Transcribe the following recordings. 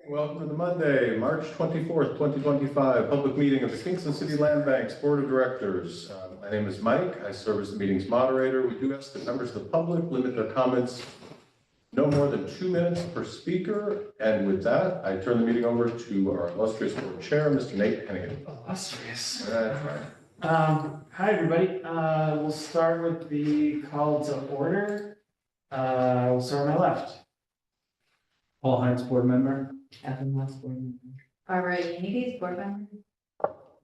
Welcome to the Monday, March 24th, 2025, public meeting of the Kingston City Land Bank's Board of Directors. My name is Mike. I serve as the meeting's moderator. We do ask that members of the public limit their comments no more than 2 minutes per speaker. And with that, I turn the meeting over to our illustrious board chair, Mr. Nate Hennigan. Illustrious. That's right. Hi, everybody. We'll start with the call to order. We'll start on my left. Paul Hines, board member. Evan Watts, board member. Barbara Unides, board member.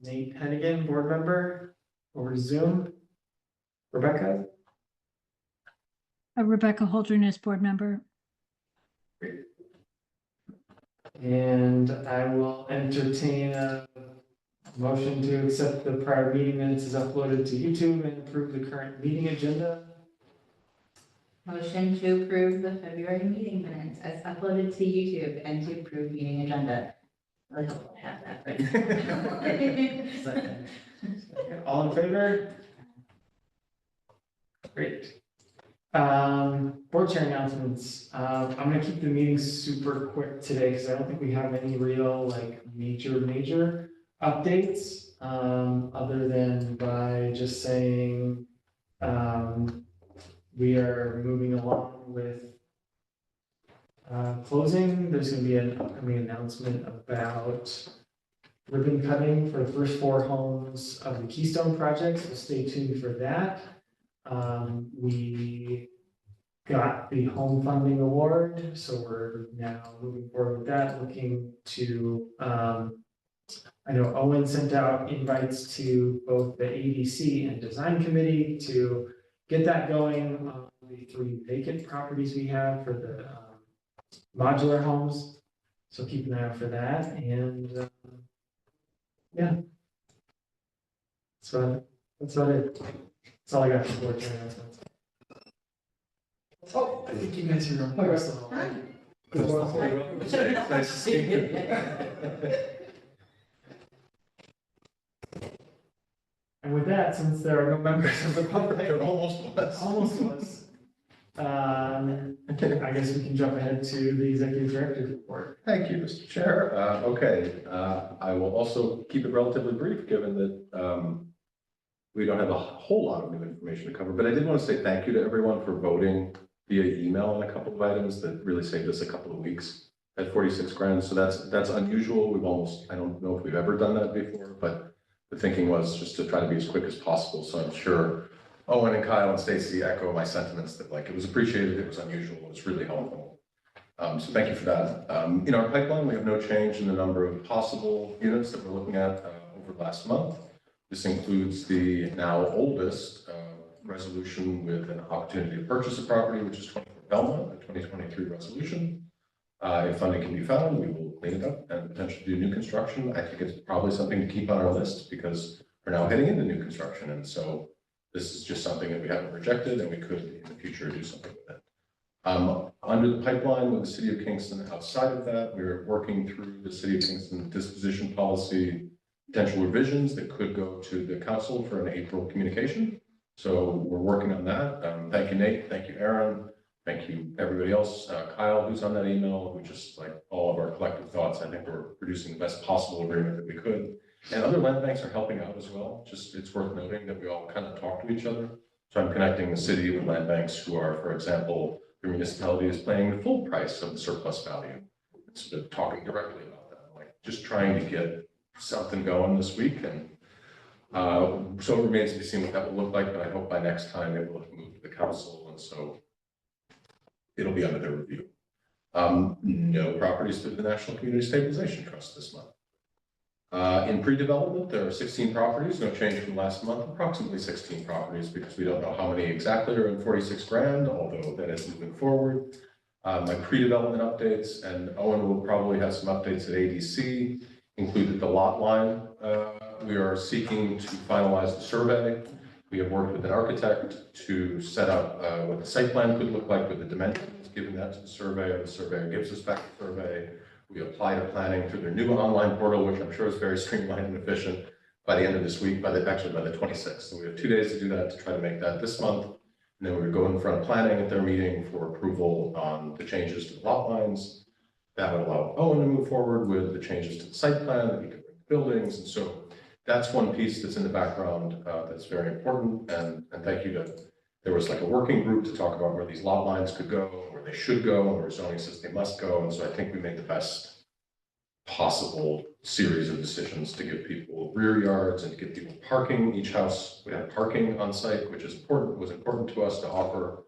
Nate Hennigan, board member. Over to Zoom. Rebecca. Rebecca Holderness, board member. And I will entertain a motion to accept the prior meeting minutes as uploaded to YouTube and approve the current meeting agenda. Motion to approve the February meeting minutes as uploaded to YouTube and to approve meeting agenda. Really helpful to have that. Second. All in favor? Great. Board chair announcements. I'm gonna keep the meeting super quick today because I don't think we have any real major updates, other than by just saying we are moving along with closing. There's going to be an upcoming announcement about ribbon cutting for the first 4 homes of the Keystone project, so stay tuned for that. We got the home funding award, so we're now moving forward with that, looking to I know Owen sent out invites to both the ADC and design committee to get that going on the 3 vacant properties we have for the modular homes. So keep an eye out for that. And yeah, that's about it. That's all I got for board chair announcements. Oh, I think you guys are on first. Nice to see you. And with that, since there are no members of the public, It almost was. I guess we can jump ahead to the executive director's report. Thank you, Mr. Chair. I will also keep it relatively brief, given that we don't have a whole lot of new information to cover, but I did want to say thank you to everyone for voting via email on a couple of items that really saved us a couple of weeks at 46 grand. So that's unusual. I don't know if we've ever done that before, but the thinking was just to try to be as quick as possible. So I'm sure Owen and Kyle and Stacy echo my sentiments that it was appreciated, it was unusual, it was really helpful. So thank you for that. In our pipeline, we have no change in the number of possible units that we're looking at over last month. This includes the now oldest resolution with an opportunity to purchase a property, which is 24 Belmont, a 2023 resolution. If funding can be found, we will clean it up and potentially do new construction. I think it's probably something to keep on our list because we're now heading into new construction. And so this is just something that we haven't rejected and we could in the future do something with it. Under the pipeline with the City of Kingston, outside of that, we're working through the City of Kingston disposition policy potential revisions that could go to the council for an April communication. So we're working on that. Thank you, Nate. Thank you, Aaron. Thank you, everybody else. Kyle, who's on that email, who just all of our collective thoughts. I think we're producing the best possible agreement that we could. And other land banks are helping out as well. Just it's worth noting that we all kind of talk to each other. So I'm connecting the city with land banks who are, for example, the municipality is paying the full price of the surplus value. Instead of talking directly about that, just trying to get something going this week. And so it remains to be seen what that will look like, but I hope by next time it will have moved to the council. And so it'll be under their review. No properties to the National Community Stabilization Trust this month. In pre-development, there are 16 properties, no change from last month, approximately 16 properties because we don't know how many exactly are in 46 grand, although that is moving forward. My pre-development updates, and Owen will probably have some updates at ADC, included the lot line. We are seeking to finalize the survey. We have worked with an architect to set up what the site plan could look like with the dimensions, given that to the surveyor. The surveyor gives us back the survey. We apply to planning through their new online portal, which I'm sure is very streamlined and efficient by the end of this week, actually by the 26th. So we have 2 days to do that to try to make that this month. And then we go in front of planning at their meeting for approval on the changes to the lot lines. that would allow Owen to move forward with the changes to the site plan, that he could bring buildings, and so that's one piece that's in the background that's very important, and thank you to, there was like a working group to talk about where these lot lines could go, where they should go, and where zoning says they must go, and so I think we made the best possible series of decisions to give people rear yards and to give people parking. Each house, we had parking on site, which is important, was important to us to offer.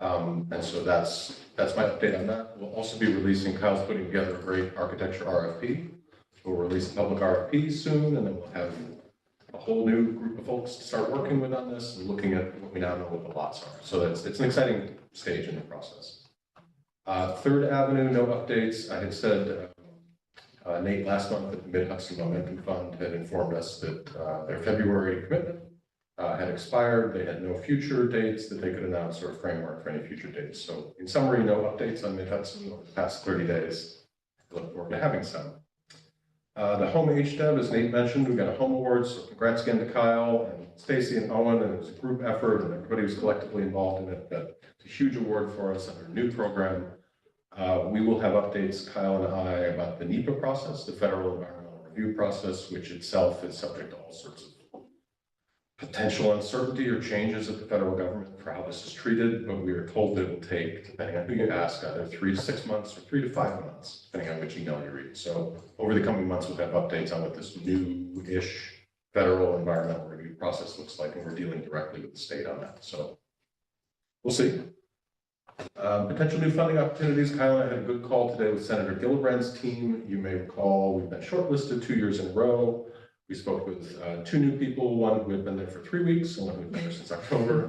And so that's my update on that. We'll also be releasing, Kyle's putting together a great architecture RFP. We'll release a public RFP soon, and then we'll have a whole new group of folks to start working with on this and looking at what we now know what the lots are. So it's an exciting stage in the process. Third Avenue, no updates. I had said, Nate, last month that the Mid-Hudson Momentum Fund had informed us that their February commitment had expired. They had no future dates that they could announce or a framework for any future dates. So in summary, no updates on Mid-Hudson over the past 30 days. I look forward to having some. The home HDEV, as Nate mentioned, we got a home award, so congrats again to Kyle and Stacy and Owen, and it was a group effort and everybody was collectively involved in it, but it's a huge award for us under a new program. We will have updates, Kyle and I, about the NEPA process, the Federal Environmental Review process, which itself is subject to all sorts of potential uncertainty or changes at the federal government for how this is treated, but we are told that it will take, depending on who you ask, either 3 to 6 months or 3 to 5 months, depending on which email you read. So over the coming months, we'll have updates on what this new-ish federal environmental review process looks like, and we're dealing directly with the state on that. So we'll see. Potential new funding opportunities. Kyle and I had a good call today with Senator Gillibrand's team. You may recall we've been shortlisted 2 years in a row. We spoke with 2 new people, one who had been there for 3 weeks, and one who had been there since October.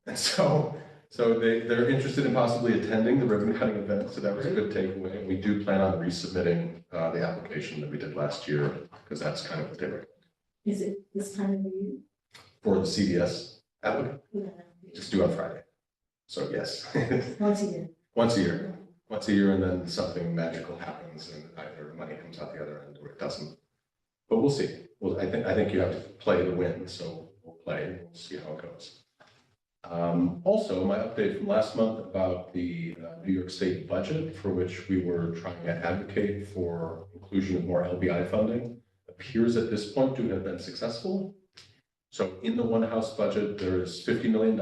And so they're interested in possibly attending the ribbon cutting event. So that was a good takeaway. We do plan on resubmitting the application that we did last year, because that's kind of what they recommend. Is it this time of the year? For the CDS applicant, Yeah. just due on Friday. So yes. Once a year. Once a year. Once a year, and then something magical happens and either money comes out the other end or it doesn't. But we'll see. Well, I think you have to play to win, so we'll play and we'll see how it goes. Also, my update from last month about the New York State budget, for which we were trying to advocate for inclusion of more LBI funding, appears at this point to have been successful. So in the one house budget, there is $50 million.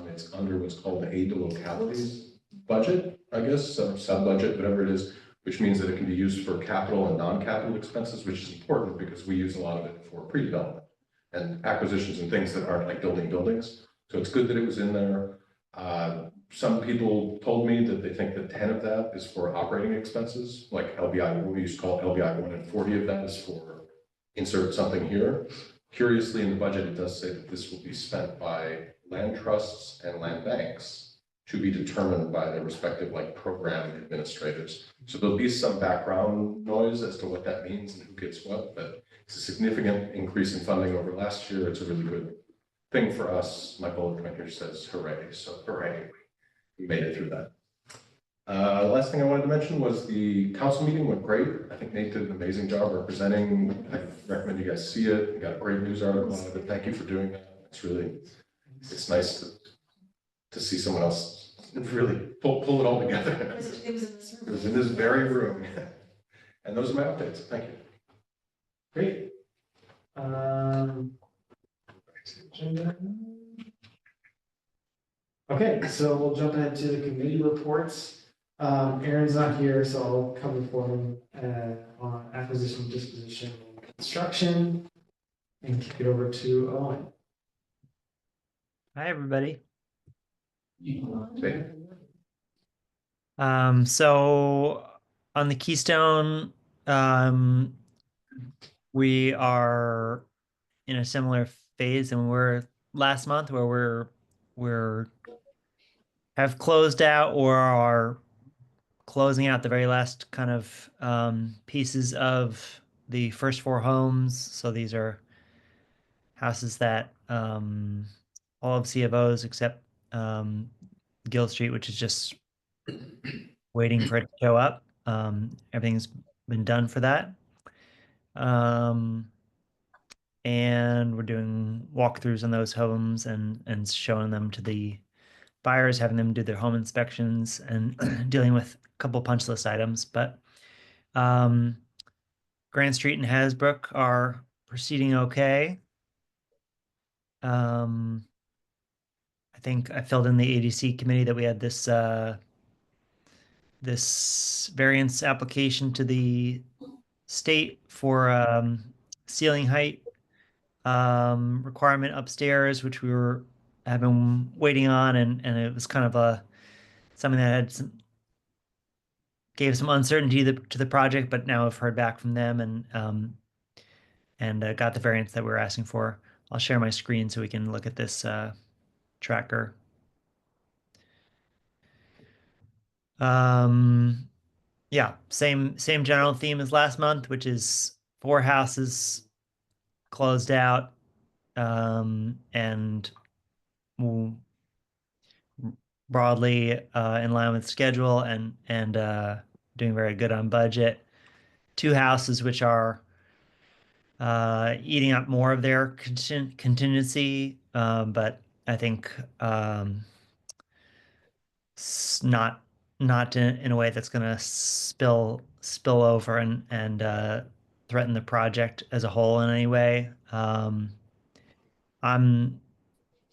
It's under what's called the aid to localities budget, I guess, sub budget, whatever it is, which means that it can be used for capital and non-capital expenses, which is important because we use a lot of it for pre-development and acquisitions and things that aren't like building buildings. So it's good that it was in there. Some people told me that they think that 10 of that is for operating expenses, like LBI, what we used to call LBI 1, and 40 of that is for insert something here. Curiously, in the budget, it does say that this will be spent by land trusts and land banks to be determined by their respective like program administrators. So there'll be some background noise as to what that means and who gets what, but it's a significant increase in funding over last year. It's a really good thing for us. My bullet point here says hooray, so hooray, we made it through that. The last thing I wanted to mention was the council meeting went great. I think Nate did an amazing job representing. I recommend you guys see it. We got a great news article on it, but thank you for doing that. It's nice to see someone else really pull it all together. It was in this room. It was in this very room. And those are my updates. Thank you. Great. Agenda. Okay, so we'll jump ahead to the committee reports. Aaron's not here, so I'll cover for him on acquisition, disposition, and construction, and kick it over to Owen. Hi, everybody. Okay. So on the Keystone, we are in a similar phase than we were last month, where we're have closed out or are closing out the very last kind of pieces of the first 4 homes. So these are houses that all of C of O's except Gill Street, which is just waiting for it to show up. Everything's been done for that. And we're doing walkthroughs on those homes and showing them to the buyers, having them do their home inspections and dealing with couple punch list items, but um, Grand Street and Hasbrook are proceeding okay. I think I filled in the ADC committee that we had this variance application to the state for ceiling height requirement upstairs, which have been waiting on, and it was kind of something that gave some uncertainty to the project, but now I've heard back from them and got the variance that we were asking for. I'll share my screen so we can look at this tracker. Yeah, same general theme as last month, which is 4 houses closed out, and broadly in line with schedule and doing very good on budget. 2 houses which are eating up more of their contingency, but I think not in a way that's going to spill over and threaten the project as a whole in any way. I'm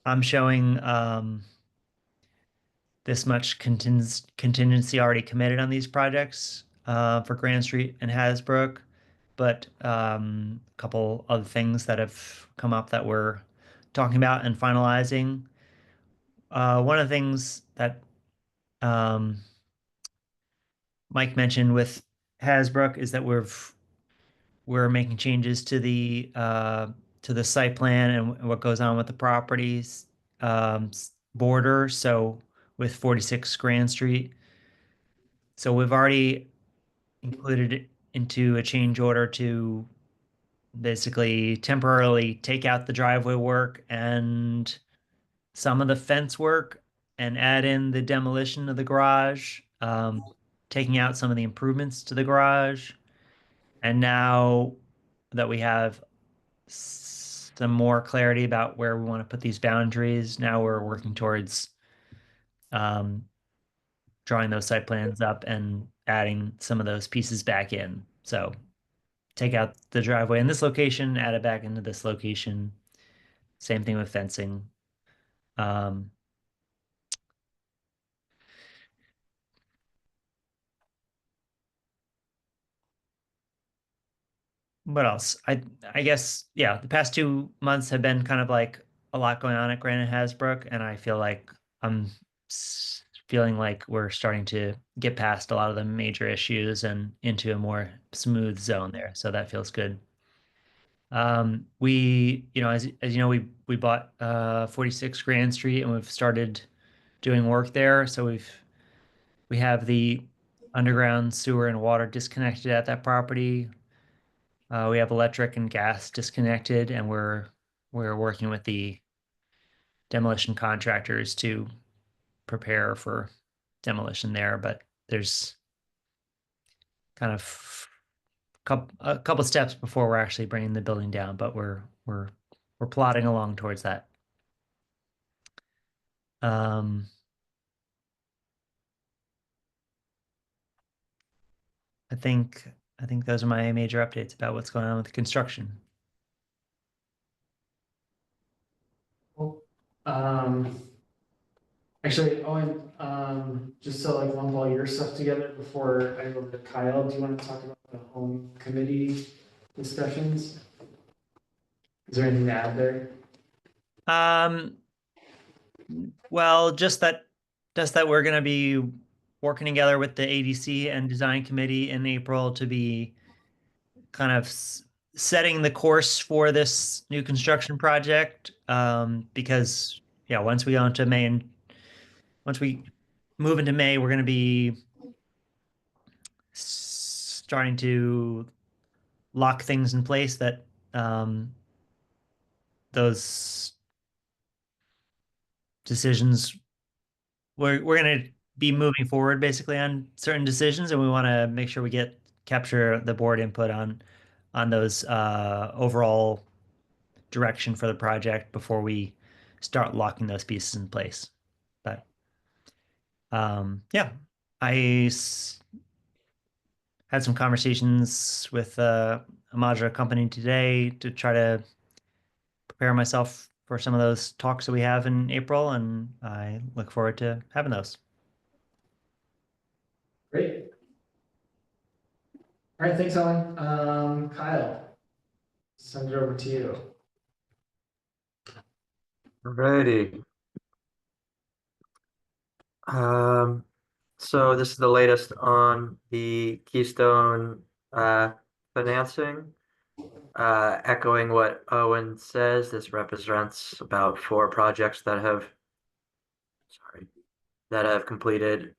I'm showing this much contingency already committed on these projects for Grand Street and Hasbrook, but a couple other things that have come up that we're talking about and finalizing. One of the things that um, Mike mentioned with Hasbrook is that we're making changes to the site plan and what goes on with the properties border. So with 46 Grand Street, so we've already included it into a change order to basically temporarily take out the driveway work and some of the fence work and add in the demolition of the garage, taking out some of the improvements to the garage. And now that we have some more clarity about where we want to put these boundaries, now we're working towards um, drawing those site plans up and adding some of those pieces back in. So take out the driveway in this location, add it back into this location. Same thing with fencing. Um, what else? I guess yeah, the past 2 months have been kind of like a lot going on at Granite Hasbrook, and I feel like I'm feeling like we're starting to get past a lot of the major issues and into a more smooth zone there. So that feels good. As you know, we bought 46 Grand Street and we've started doing work there. So we have the underground sewer and water disconnected at that property. We have electric and gas disconnected, and we're working with the demolition contractors to prepare for demolition there. But there's kind of a couple steps before we're actually bringing the building down, but we're plodding along towards that. Um, I think I think those are my major updates about what's going on with the construction. Cool. Um, Actually, Owen, just to like lump all your stuff together before I go over to Kyle, do you want to talk about the home committee discussions? Is there anything to add there? Um, well, just that we're going to be working together with the ADC and design committee in April to be kind of setting the course for this new construction project. Because yeah, once we go into May and once we move into May, we're going to be starting to lock things in place that those decisions we're going to be moving forward basically on certain decisions, and we want to make sure we capture the board input on those overall direction for the project before we start locking those pieces in place. But yeah, had some conversations with a modular company today to try to prepare myself for some of those talks that we have in April, and I look forward to having those. Great. All right, thanks, Owen. Kyle, send it over to you. Alrighty. So this is the latest on the Keystone financing. Echoing what Owen says, this represents about 4 projects that have completed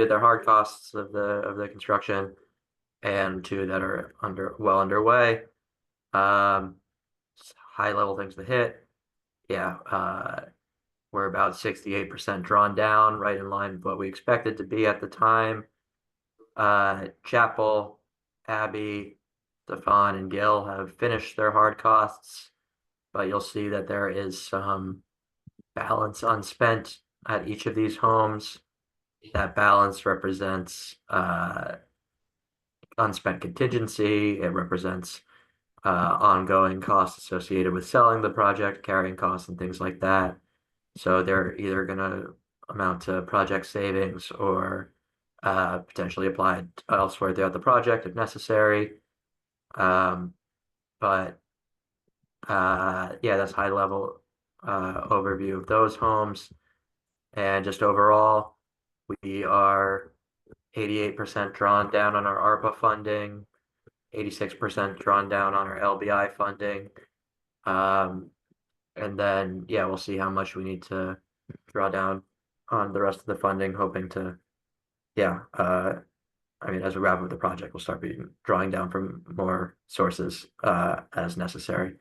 their hard costs of the construction, and 2 that are underway. High level things to hit. Yeah, we're about 68% drawn down, right in line with what we expected to be at the time. Chapel, Abby, Stefan, and Gil have finished their hard costs, but you'll see that there is some balance unspent at each of these homes. That balance represents unspent contingency. It represents ongoing costs associated with selling the project, carrying costs, and things like that. So they're either going to amount to project savings or potentially applied elsewhere throughout the project if necessary. But yeah, that's high level overview of those homes. And just overall, we are 88% drawn down on our ARPA funding, 86% drawn down on our LBI funding. And then, yeah, we'll see how much we need to draw down on the rest of the funding, hoping to, yeah, I mean, as we wrap up the project, we'll start drawing down from more sources as necessary.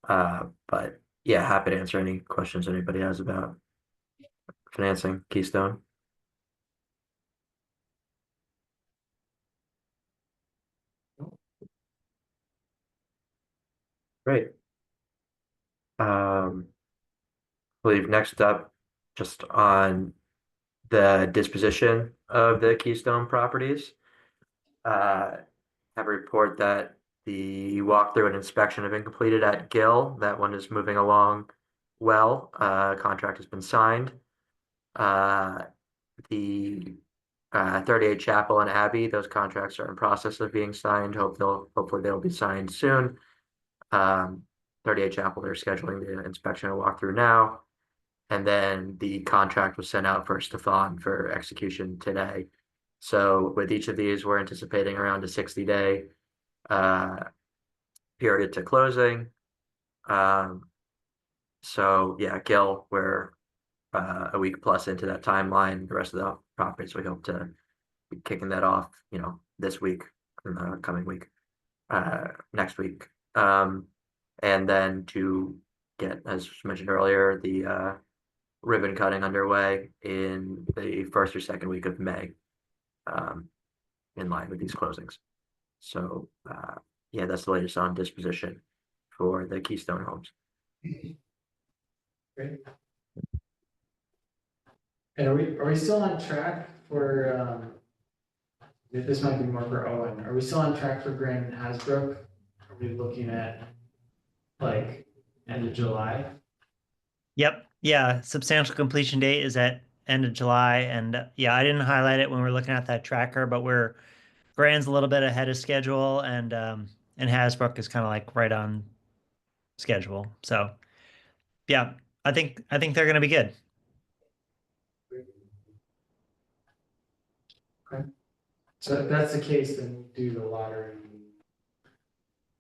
But yeah, happy to answer any questions anybody has about financing Keystone. Great. I believe next up, just on the disposition of the Keystone properties. Have a report that the walkthrough and inspection have been completed at Gill. That one is moving along well. Contract has been signed. The 38 Chapel and Abbey, those contracts are in process of being signed. Hopefully they'll be signed soon. 38 Chapel, they're scheduling the inspection and walkthrough now. And then the contract was sent out for Stefan for execution today. So with each of these, we're anticipating around a 60-day period to closing. So yeah, Gil, we're a week plus into that timeline. The rest of the properties, we hope to be kicking that off, this week, in the coming week, next week. And then to get, as mentioned earlier, the ribbon cutting underway in the first or second week of May, in line with these closings. So yeah, that's the latest on disposition for the Keystone homes. Great. And are we still on track for this might be more for Owen. Are we still on track for Grand and Hasbrook? Are we looking at like end of July? Yep. Yeah. Substantial completion date is at end of July. And yeah, I didn't highlight it when we were looking at that tracker, but Grand's a little bit ahead of schedule, and Hasbrook is kind of like right on schedule. So yeah, I think they're going to be good. Okay. So if that's the case, then we do the lottery.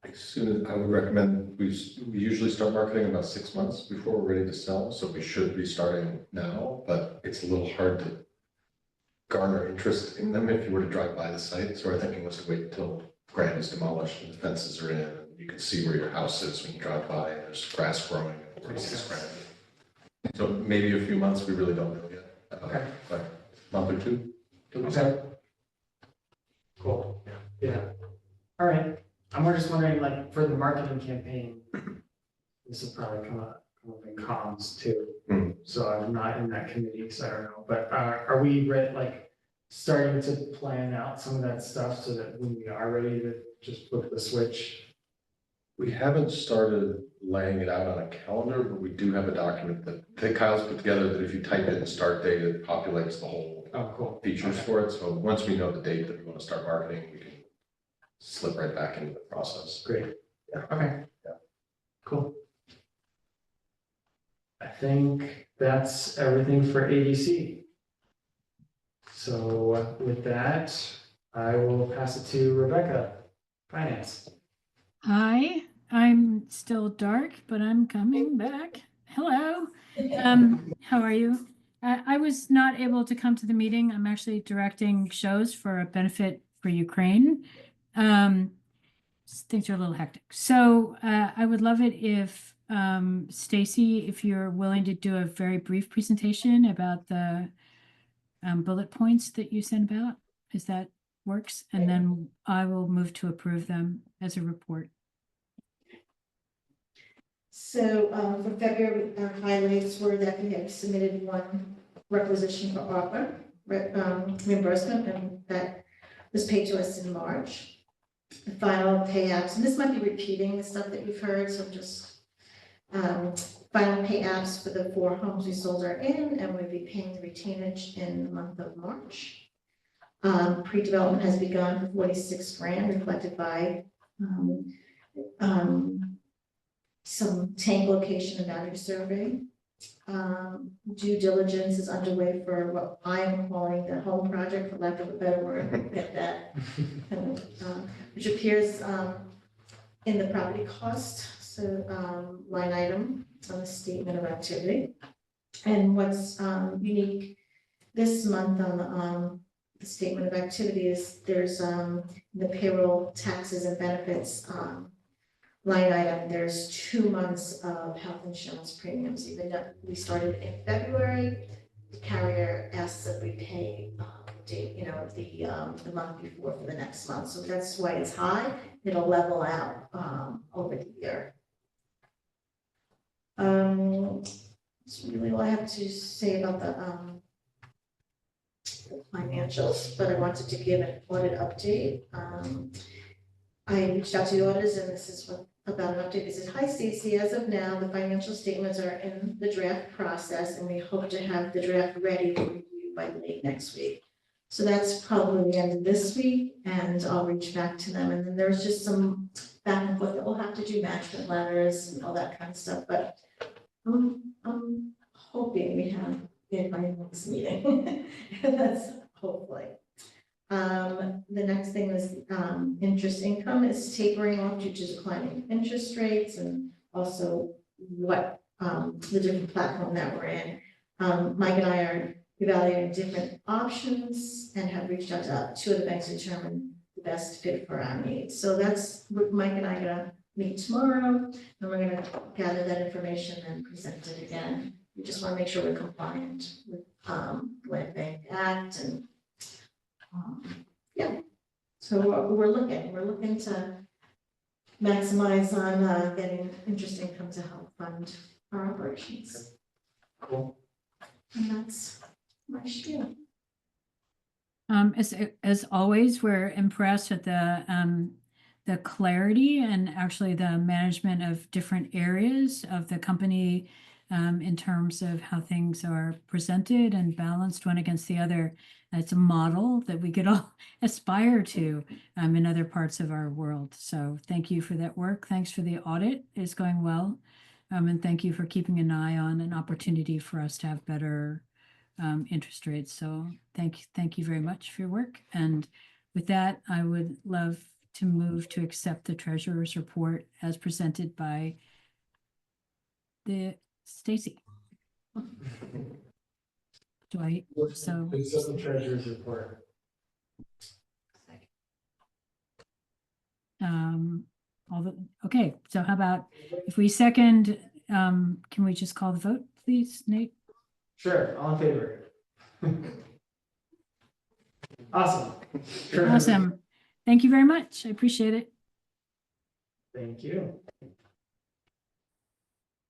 As soon as I would recommend, we usually start marketing about 6 months before we're ready to sell, so we should be starting now, but it's a little hard to garner interest in them if you were to drive by the site. So our thinking was to wait until Grand is demolished and the fences are in, and you can see where your house is when you drive by, and there's grass growing and it's Grand. So maybe a few months, we really don't know yet. Okay. But a month or two. Okay. Cool. Yeah. All right. I'm just wondering, like, for the marketing campaign, this will probably come up come up in comms too. Hmm. So I'm not in that committee, so I don't know, but are we like starting to plan out some of that stuff so that when we are ready to just flip the switch? We haven't started laying it out on a calendar, but we do have a document that Kyle's put together that if you type in start date, it populates the whole Oh, cool. features Okay. for it. So once we know the date that we want to start marketing, we can slip right back into the process. Great. Yeah. Okay. Yeah. Cool. I think that's everything for ADC. So with that, I will pass it to Rebecca, Finance. Hi, I'm still dark, but I'm coming back. Hello. How are you? I was not able to come to the meeting. I'm actually directing shows for a benefit for Ukraine. Things are a little hectic. So I would love it if Stacy, if you're willing to do a very brief presentation about the bullet points that you sent about, if that works, and then I will move to approve them as a report. So for February, our highlights were that we have submitted one requisition for ARPA reimbursement, and that was paid to us in March. The final payouts, and this might be repeating the stuff that you've heard, so just final payouts for the 4 homes we sold are in, and we'll be paying the retainage in the month of March. Pre-development has begun for 46 grand, reflected by some tank location and boundary survey. Due diligence is underway for what I'm calling the home project, for lack of a better word, get that, which appears in the property cost, so line item on the statement of activity. And what's unique this month on the statement of activity is there's the payroll taxes and benefits line item, there's 2 months of health insurance premiums, even though we started in February. The carrier asks that we pay the month before for the next month, so that's why it's high. It'll level out over the year. That's really all I have to say about the financials, but I wanted to give an audit update. I reached out to the auditors, and this is what about an update. They said, "Hi Stacy, as of now, the financial statements are in the draft process, and we hope to have the draft ready for review by late next week." So that's probably the end of this week, and I'll reach back to them. And then there's just some back and forth that we'll have to do, management letters and all that kind of stuff. But I'm hoping we have it by next meeting. That's hopefully. The next thing is interest income is tapering off due to declining interest rates, and also what the different platform that we're in. Mike and I are evaluating different options and have reached out to 2 of the banks to determine the best fit for our needs. So that's what Mike and I are gonna meet tomorrow, and we're gonna gather that information and present it again. We just want to make sure we're compliant with Land Bank Act and yeah. So we're looking to maximize on getting interest income to help fund our operations. Cool. And that's my spiel. As always, we're impressed with the clarity and actually the management of different areas of the company in terms of how things are presented and balanced one against the other. It's a model that we could all aspire to in other parts of our world. So thank you for that work. Thanks for the audit. It's going well. And thank you for keeping an eye on an opportunity for us to have better interest rates. So thank you very much for your work. And with that, I would love to move to accept the treasurer's report as presented by the Stacy. Do I, so, It's just the treasurer's report. okay, so how about if we second, can we just call the vote, please, Nate? Sure, all in favor. Awesome. Awesome. Thank you very much. I appreciate it. Thank you.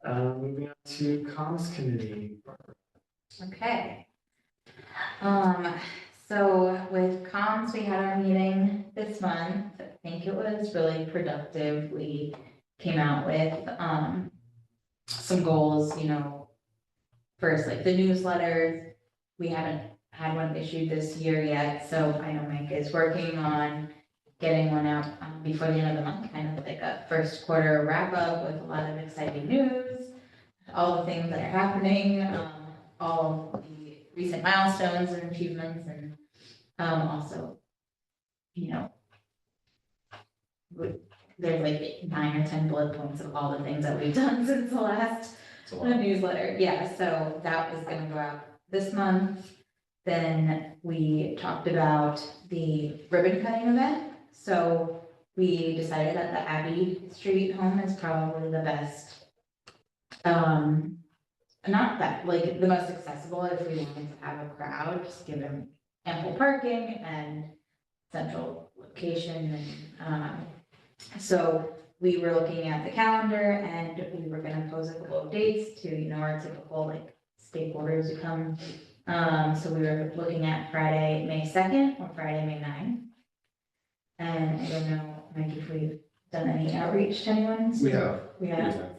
Moving on to comms committee. Okay. So with comms, we had our meeting this month. I think it was really productive. We came out with, some goals, first, like the newsletters. We haven't had one issued this year yet, so I know Mike is working on getting one out before the end of the month, kind of like a first quarter wrap up with a lot of exciting news, all the things that are happening, all of the recent milestones and achievements, and also, there's like 9 or 10 bullet points of all the things that we've done since the last It's a lot. newsletter. Yeah, so that was gonna go out this month. Then we talked about the ribbon cutting event. So we decided that the Abbey Street home is probably the best. Not that, like, the most accessible if we wanted to have a crowd, just given ample parking and central location and, so we were looking at the calendar and we were gonna pose a couple of dates to, our typical like stakeholders who come. So we were looking at Friday, May 2nd or Friday, May 9th. And I don't know, Mike, if we've done any outreach to anyone? We have. We have,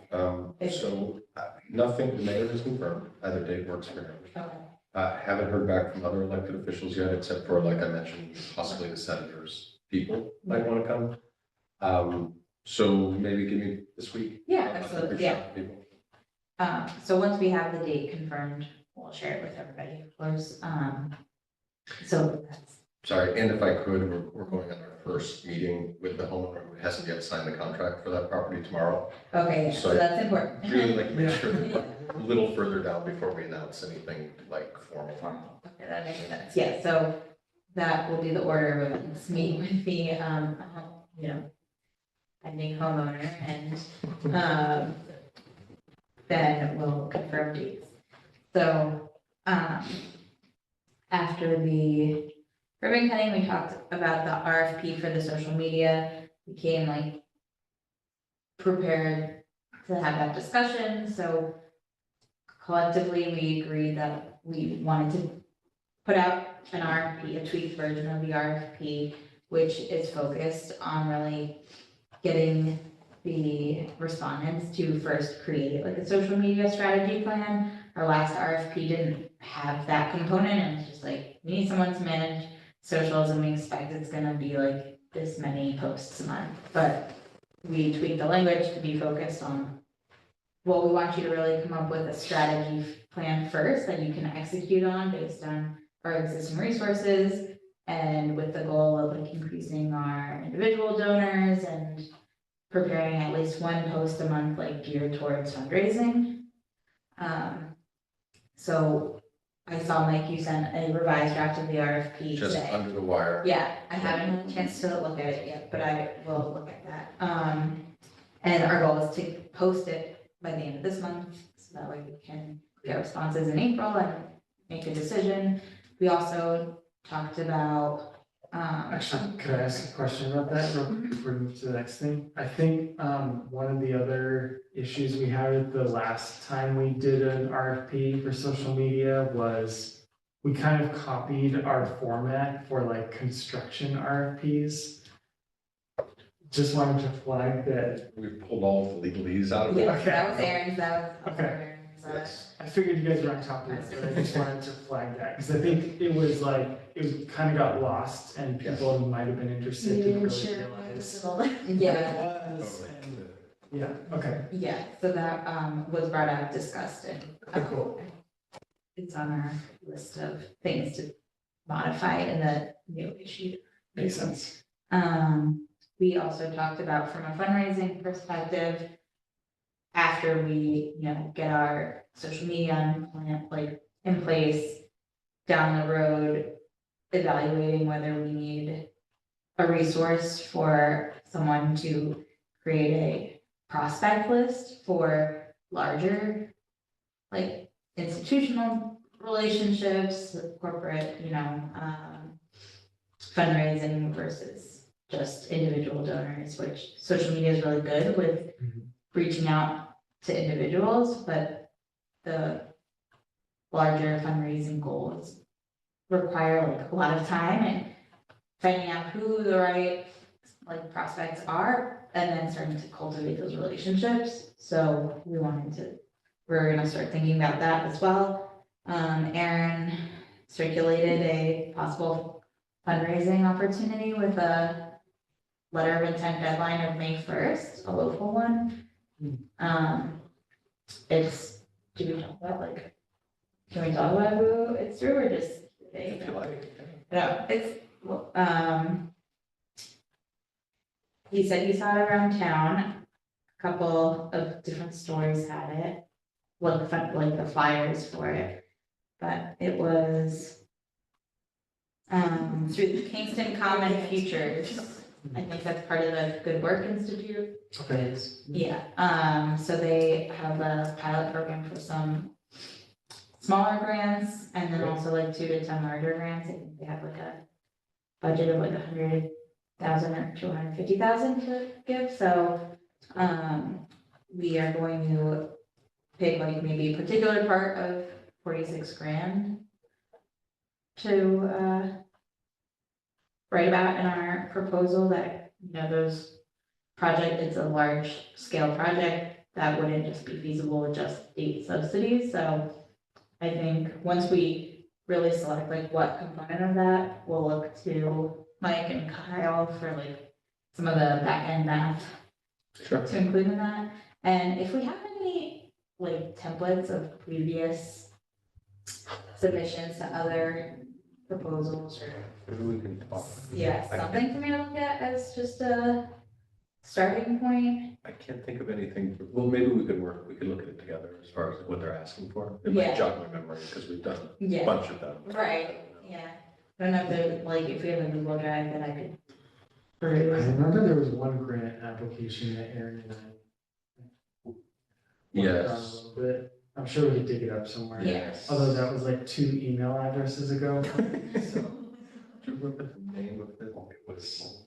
Nothing, the mayor has confirmed, either date works for him. okay, Haven't heard back from other elected officials yet, except for, like I mentioned, possibly the senators, people might want to come. So maybe give me this week. yeah, I'll absolutely, reach yeah. out to people. So once we have the date confirmed, we'll share it with everybody, of course. So that's, Sorry, and if I could, we're going on our first meeting with the homeowner who hasn't yet signed the contract for that property tomorrow. okay, yeah, so So that's important. Really like to make sure that we're a little further down before we announce anything like formal. Formal, okay, that makes sense, yeah, so that will be the order of events, meet with the, pending homeowner and, then we'll confirm dates. So, after the ribbon cutting, we talked about the RFP for the social media, we came like prepared to have that discussion, so collectively, we agreed that we wanted to put out an RFP, a tweaked version of the RFP, which is focused on really getting the respondents to first create like a social media strategy plan. Our last RFP didn't have that component, and it's just like, we need someone to manage socials and we expect it's gonna be like this many posts a month. But we tweaked the language to be focused on, well, we want you to really come up with a strategy plan first that you can execute on based on our existing resources, and with the goal of like increasing our individual donors and preparing at least one post a month like geared towards fundraising. So I saw, Mike, you sent a revised draft of the RFP Just today. under the wire. Yeah, I haven't had a chance to look at it yet, but I will look at that. And our goal is to post it by the end of this month, so that way we can get responses in April and make a decision. We also talked about, Actually, could I ask a question about that real quick before we move to the next thing? I think one of the other issues we had the last time we did an RFP for social media was we kind of copied our format for like construction RFPs. Just wanted to flag that. We pulled all the legalese out of it. yeah, Okay. that was Aaron's, that was Okay. Aaron's. Yes. I figured you guys were on top of it, but I just wanted to flag that, because I think it was like, it kind of got lost and people might have been interested to really realize. Yeah, What it was, and- Yeah, okay, yeah, so that, was brought up, discussed, and. Okay, cool. It's on our list of things to modify in the new issue. Makes sense. We also talked about from a fundraising perspective, after we, get our social media plan like in place, down the road, evaluating whether we need a resource for someone to create a prospect list for larger, like institutional relationships, corporate, fundraising versus just individual donors, which social media is really good with Mhm. reaching out to individuals, but the larger fundraising goals require like a lot of time and finding out who the right like prospects are and then starting to cultivate those relationships. So we're gonna start thinking about that as well. Aaron circulated a possible fundraising opportunity with a letter of intent deadline of May 1st, a local one. Do we talk about like, can we talk about who it's through or just? If you like. No, he said he saw it around town. A couple of different stores had it, like the flyers for it. But it was through the Kingston Common Futures. I think that's part of the Good Work Institute. Okay. Yeah, so they have a pilot program for some smaller grants and then also like 2 to 10 larger grants. I think they have like a budget of like 100,000 or 250,000 to give. So we are going to pick like maybe a particular part of 46 grand to write about in our proposal that, those it's a large scale project that wouldn't just be feasible with just state subsidies. So I think once we really select like what component of that, we'll look to Mike and Kyle for like some of the back end math Sure. to include in that. And if we have any like templates of previous submissions to other proposals or Maybe we can talk. something for me to look at as just a starting point. I can't think of anything, well, maybe we could look at it together as far as what they're asking for. It Yeah. might jog my memory, because we've done a Yeah, bunch of them. right, yeah. I don't know if there's, like, if we have a Google Drive that I could I peruse. remember there was one grant application that Aaron and I worked on a Yes. little bit. I'm sure we could dig it up somewhere. Yes. Although that was like 2 email addresses ago. So, Do you remember the name of it? It was,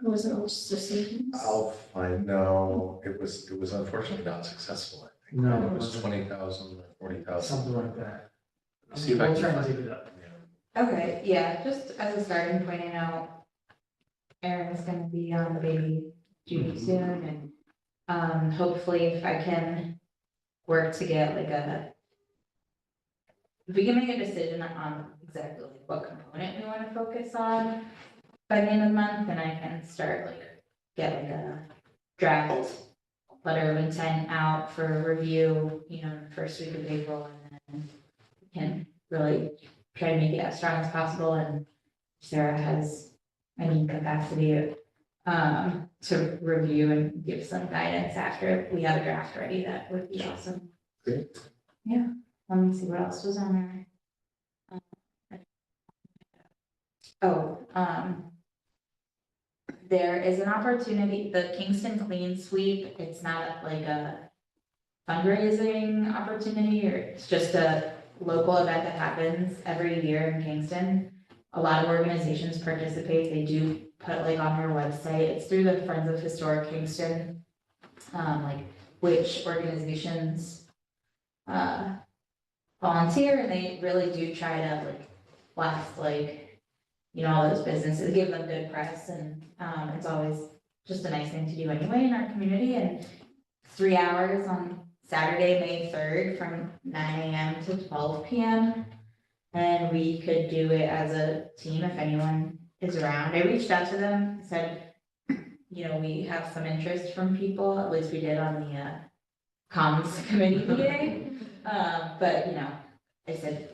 Was it all just a savings? I'll find, no, it was unfortunately not successful, I think. No, It it was wasn't. 20,000 or 40,000. something like that. See if I We'll can try and find dig it. it up. Yeah. Okay, yeah, just as a starting point, I know Erin's gonna be on the baby duty soon, and hopefully if I can work to get like if we can make a decision on exactly like what component we wanna focus on by the end of the month, then I can start get like a draft letter of intent out for review, in the first week of April, and then we can really try to make it as strong as possible, and Sarah has capacity to review and give some guidance after we have a draft ready. That would be awesome. Great. Yeah, let me see what else was on our. There is an opportunity, the Kingston Clean Sweep, it's not like a fundraising opportunity, or it's just a local event that happens every year in Kingston. A lot of organizations participate, they do put like on their website, it's through the Friends of Historic Kingston, which organizations volunteer, and they really do try to blast all those businesses, give them good press, and it's always just a nice thing to do anyway in our community. And 3 hours on Saturday, May 3rd from 9 a.m. to 12 p.m. And we could do it as a team if anyone is around. I reached out to them, said, we have some interest from people, at least we did on the comms committee meeting. But I said,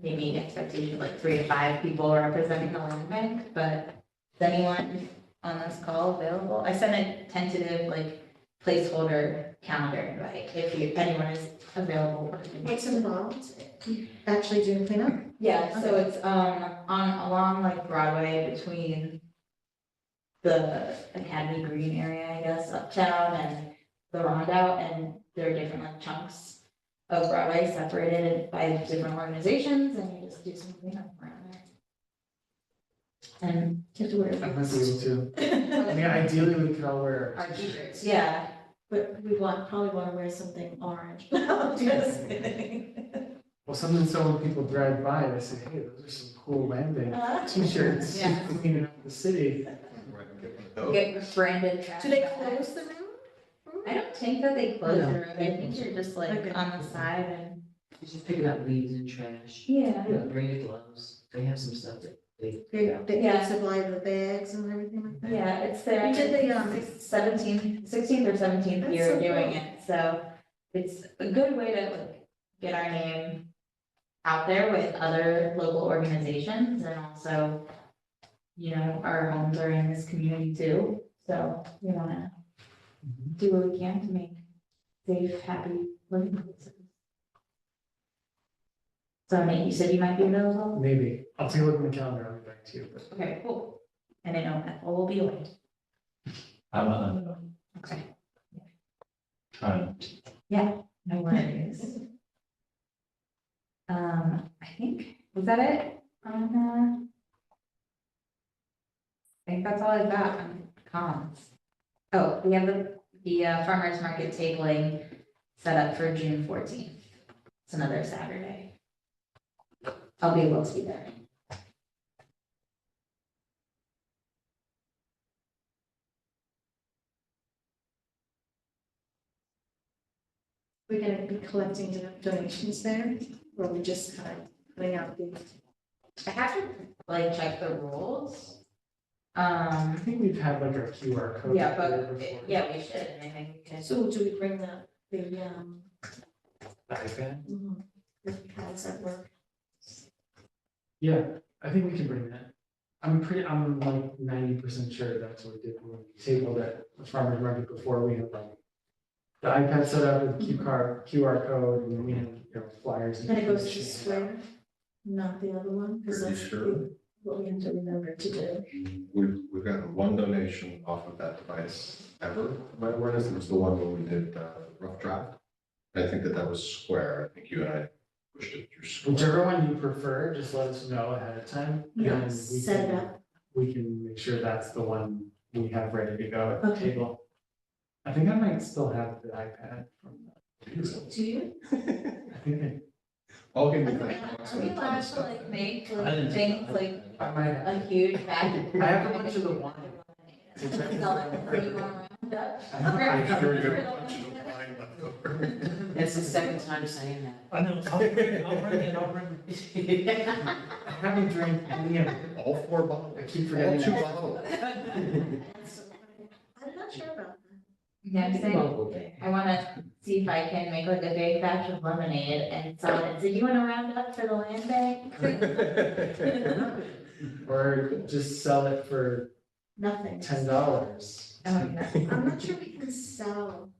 maybe an expectation of 3 to 5 people representing the land bank, but is anyone on this call available? I sent a tentative placeholder calendar invite if anyone is available. What's involved? Actually doing cleanup? Yeah, so it's along Broadway between the Academy Green area, I guess, uptown, and the Rondout, and there are different chunks of Broadway separated by different organizations, and you just do some cleanup around there. And you have to wear I might be able to. I mean, ideally, we could all wear our t-shirts, yeah. but we probably wanna wear something orange. Just kidding. Well, something so when people drive by, they say, hey, those are some cool landing t-shirts, Yeah. cleaning up the city. Get branded trash. Do they bags. close the room? I don't think that they close No. the road, I think you're just like Okay. on the side and. You're just picking up leaves and trash. Yeah. Bring your gloves. They have some stuff that they. They Yeah. supply the bags and everything like that? Yeah, it's there. We did the, 16th or 17th That's year so doing cool. it, so it's a good way to like get our name out there with other local organizations and also, you know, our homes are in this community too, so we wanna do what we can to make safe, happy living places. So Nate, you said you might be available? Maybe, I'll take a look at my calendar, I'll get back to you, but Okay, cool. And I know Ethel will be away. I'm on. Okay. Trying. No worries. I think, was that it? I think that's all I've got on comms. Oh, we have the farmer's market tabling set up for June 14th. It's another Saturday. I'll be able to be there. We're gonna be collecting donations there, or we just kind of putting out the. I have to like check the rules. I think we've had like our QR code. Yeah, there but, before. yeah, we should, and I think we can. So do we bring the, iPad? how does that work? Yeah, I think we can bring that. I'm like 90% sure that's what we did when we tabled at the farmer's market before. We had like the iPad set up with QR code, and then we had, you know, flyers. And it goes to information. Square, not the other one, because Are you that's sure? what we have to remember to do. We've gotten one donation off of that device ever, to my awareness, it was the one when we did rough draft. I think that was Square, I think you and I pushed it through Square. Whichever one you prefer, just let us know ahead of time. Yeah, and we set it can- up. We can make sure that's the one we have ready to go at the Okay. table. I think I might still have the iPad from Do you? I think I'll give you Are we allowed that. to like make I like didn't- things like I might a have. huge bag? I have a bunch of the wine. Sell it for you on Roundup. I'm sure you have a bunch of wine left over. That's the second time saying that. I know, I'll bring it. I haven't drank any of it. All 4 bottles. I keep All forgetting 2 that. bottles. I'm not sure about that. Next thing, I wanna see if I can make like a big batch of lemonade and sell it. So you wanna round up for the land bank? Or just sell it for Nothing. $10. Oh, yeah. I'm not sure we can sell.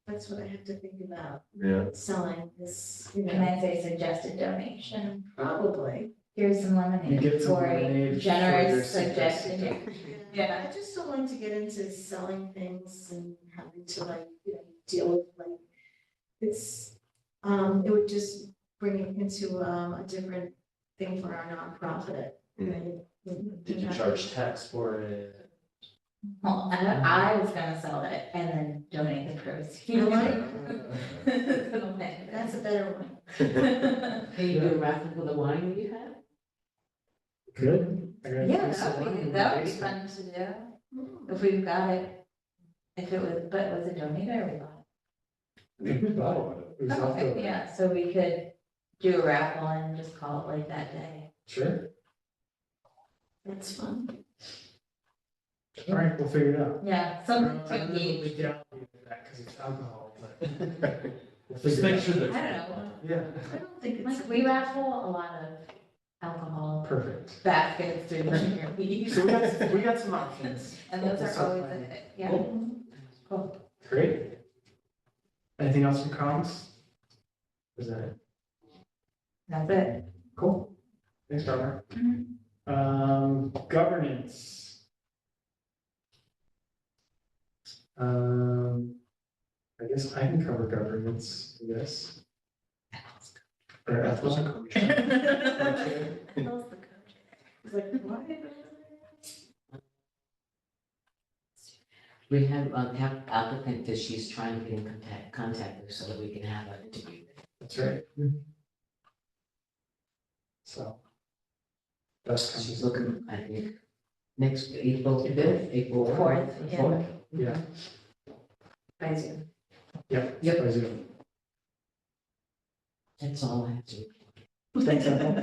That's what I have to think about, Yeah. selling this, you Can know, I say suggested donation? probably. Here's some You lemonade get some for lemonade a for your generous suggested suggestion. Yeah, I just don't like to get into selling things and having to like, you know, deal with like, it's, it would just bring it into, a different thing for our nonprofit. right? Did you charge tax for it? Well, I was gonna sell it and then donate the proceeds. I like- That's a better one. Can you do a raffle for the wine that you have? Good. I got Yeah, a piece of wine in my that would be basement. fun to do, if we've got it. If it was, but was it donated or we bought I think we bought it. It was it? left Okay, over. yeah, so we could do a raffle and just call it like that day. Sure. That's fun. All right, we'll figure it out. Yeah, I something don't to know the engage. legality of that because it's alcohol, but we'll Just figure it make out. sure that. I don't know. Yeah, I don't think it's. Like, we raffle a lot of alcohol perfect. baskets through the year. So we got some options. And those We'll are start always, planning. yeah, Cool. cool. Great. Anything else from comms? Is that it? That's it. Cool. Thanks, Barbara. Governance. I guess I can cover governance, I guess. Or ethical. Tell's the coach. He's like, what? We have applicant that she's trying to get in contact with so that we can have an interview. That's right. So. That's coming. She's looking, I think, next April 5th, April 4th, yeah. 4th. Yeah, By Zoom. yep. Yep. by Zoom. That's all I have to. Thanks, Ethel.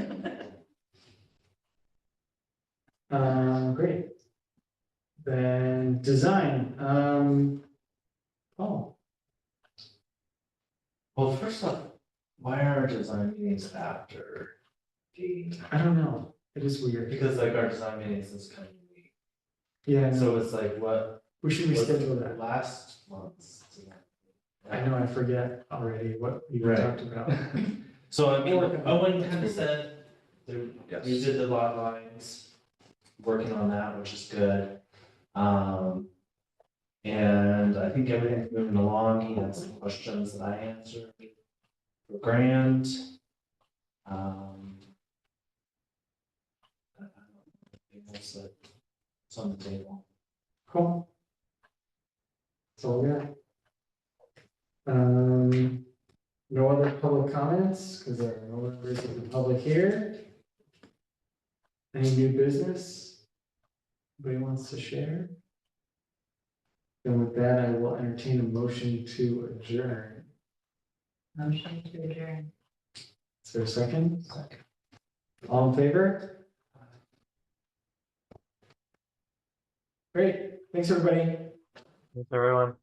Great. Then design, oh, Well, first off, why are our design meetings after the, I don't know, it is weird. because like our design meetings this coming week, Yeah, so it's like what? we should was reschedule that. Last month's design. I know, I forget already what we Right. talked about. So I mean, We're working on it. Owen kind of said, Yes. we did the lot lines, working on that, which is good. And I think everything's moving along, he had some questions that I answered for Grant. I don't know, anything else that's on the table. Cool. That's all we got. No other public comments, because there are no members of the public here. Any new business? Anybody wants to share? Then with that, I will entertain a motion to adjourn. Motion to adjourn. Is there a second? All in favor? Great, thanks, everybody. Thanks, everyone.